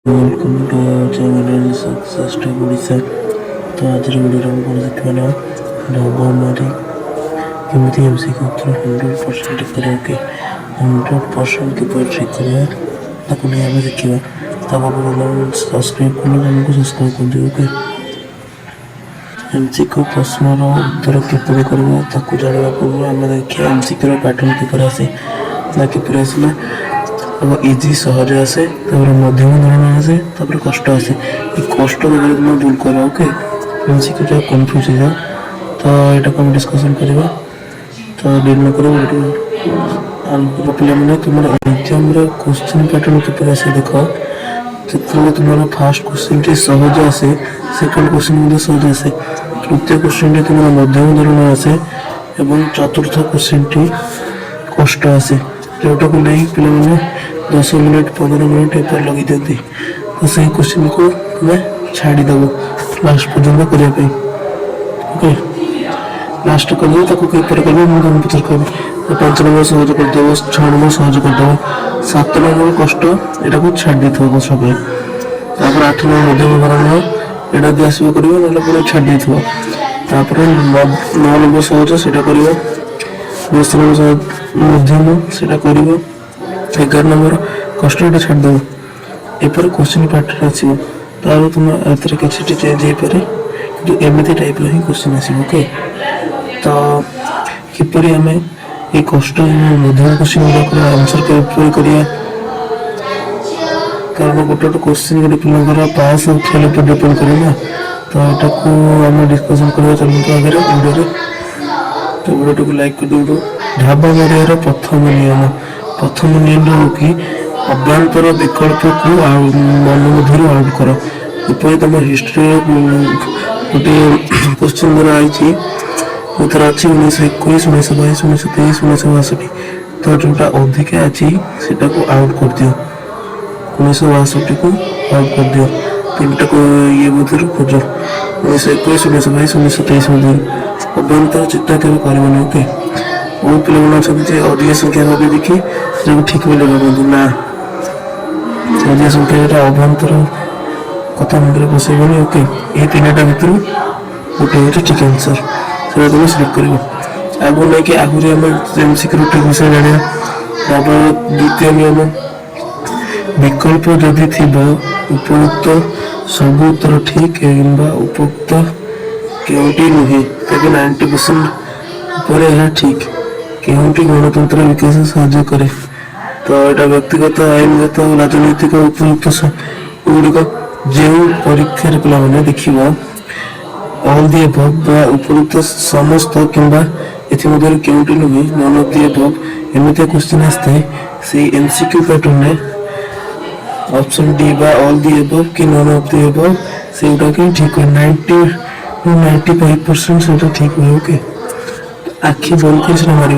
Welcome to our channel success tech Odisha. तो आज video हम कौन देखा ढाबामारी केमी एमसीक्यू 100% करके 100% किपर ठीक करवा नहीं आम देखा। सब्सक्राइब कर सब्सक्राइब कर दिए। ओके एमसीक्यू प्रश्नर उत्तर किपर करवा जाना पूर्व आम देखिए एमसीक्यू पैटर्न किपर आसे ना किपर आसला इजी सहज आसे मध्यम धरण आसे कष्ट आसे कष्ट जगह तुम दूर कर। ओके एमसीक्यू जो कन्फ्यूज हो जाओ तो यहाँ को डिस्कसन करवा। तो डिल न कर पे तुम एग्जाम क्वेश्चन पैटर्न किपर आसे देख जो तुम फास्ट क्वेश्चन टी सहज आसे सेकेंड क्वेश्चन सहज आसे तृतीय क्वेश्चन टी तुम मध्यम धरण आसे और चतुर्थ क्वेश्चन टी कष्ट आसे जोटा को नहीं पे 10 मिनट 15 मिनट पेपर लगे दिखती। तो सही क्वेश्चन को तुम्हें छाड़ीदेव लास्ट पर्यटन करने। ओके लास्ट कर पेपर कर तुम पचार कह 5 नंबर सहज करदेव 6 नंबर सहज करदेव 7 नंबर कष्ट यहाँ को छाड़ी थो सब 8 नंबर मध्यम धरण यहाँ दी आसो कर पूरा छाड़ी थो 9 नंबर सहज से कर 10 नंबर सहज मध्यम से कर 11 नंबर कष्ट ये छाड़देव एपर क्वेश्चन पैटर्न आसो तार तुम एथर कि चेंज हो पारे कि एमती टाइप ही क्वेश्चन आसो। ओके तो किपर आम ये कष्ट मध्यम क्वेश्चन गुड़ाक आंसर किपर करिया कारण गोटे क्वेश्चन गोटे पिला पास और फेल पर डिपेंड करे ना। तो यहाँ को आम डिस्कसन करवा चलते आगे वीडियो। तो वीडियो को लाइक कर दो। ढाबा मारियार प्रथम नियम कि अभ्यंतर विकल्प को मन मध्य आउट कर। इपर तुम हिस्ट्री गोटे क्वेश्चन द्वारा आई उत्तर अच्छी 1921 1922 1923 1962 तो जोटा अधिक अच्छी सेटा को आउट कर दियो 1962 को आउट कर दियो 3टा को ये मध्य खोज 1921 1922 1923 मध्य अभ्यंतर चिंता के करवानी। ओके बहुत पे अधिक संख्या भाव देखी ठीक भी लगे ना अधिक संख्या अभ्यंतर कथा मुंडे बसैबनी। ओके ये 3टा भर गोटे हूँ ठीक आंसर से तुम सिलेक्ट कर आगु नहीं आगुरी आम एमसीक्यू ठीक विषय जाना। द्वितीय नियम विकल्प जदि थी उपयुक्त सब उत्तर ठीक उपयुक्त केउटी नुहे तेज 90% ठीक केउटी गणतंत्र विकास साहाय्य करे। तो यहाँ व्यक्तिगत आईनगत राजनैतिक उपयुक्त गुड़िक जो परीक्षा पे देखा ऑल दी अबव उपयुक्त समस्त किंबा एमती केउटी नुहे नन ऑफ दी अबव एमती क्वेश्चन आसता है से एमसीक्यू पैटर्न ऑप्शन डी बा ऑल दी अबव कि नन ऑफ दी अबव से ठीक हुए 90 to 95% से ठीक हुए। ओके आखि बंद कर मार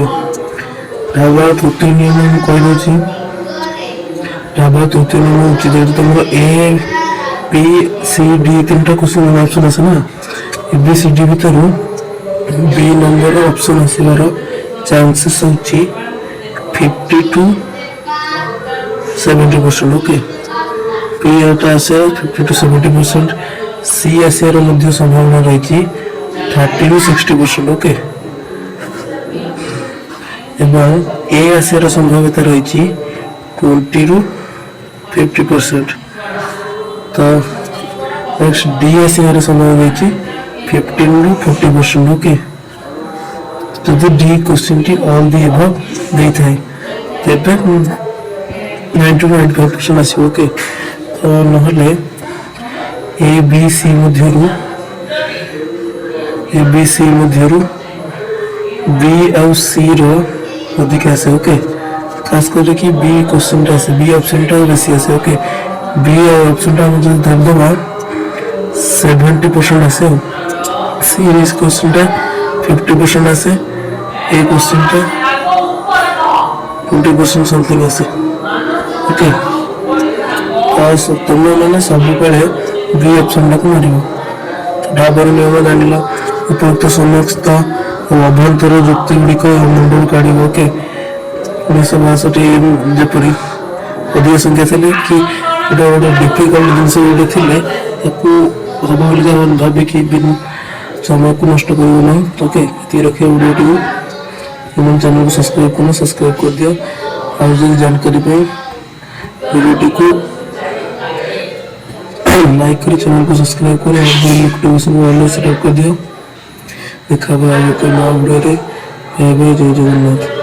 ढाबा तृतीय नियम कहीदे ढाबा तृतीय नियम उचित तुम ए बी सी डी 3टा क्वेश्चन ऑप्शन आसे ना ए बी सी डी भर बी नंबर ऑप्शन आसबार चांसेस होची 50 to 70%। ओके पी एटा आसे 50 to 70%। सी आसार संभावना रही 30 to 60%। ओके एवं ए आसार संभाव्यता रही 20 to 50%। तो नेक्स्ट डी आसार संभावना रही 15 to 40%। ओके जदि डी क्वेश्चन टी ऑल दी अबव दे थाए तेबे 90 to 95% आसो। ओके तो नहले ए बी सी मध्यरु बी और सी रो अधिक आसे। ओके खास कर कि बी क्वेश्चन आसे बी ऑप्शन टा बेसी आसे। ओके बी ऑप्शन टा जो धरदमा 70% आसे सी इस क्वेश्चन टा 50% आसे ए क्वेश्चन टा 20% समथिंग आसे। ओके तो तुम मैंने सब बेले बी ऑप्शन टाक मार ढाबर नियम जान उपयुक्त समस्त अभ्यंतर युक्ति गुड़िक मुंड काढ़। ओके 1962 जपरी अधिक संख्या थे कि गोटे गोटे डिफिकल्ट जिनस गोटे थे सब भाविक समय को नष्ट करना। ओके ये रखिए वीडियो टी चैनल को सब्सक्राइब करना, सब्सक्राइब कर दिया। आज जानकारी वीडियो को लाइक कर चैनल को सब्सक्राइब कर नोटिफिकेशन सेटअप कर दिया। देखा एक नया वीडियो जय जगन्नाथ।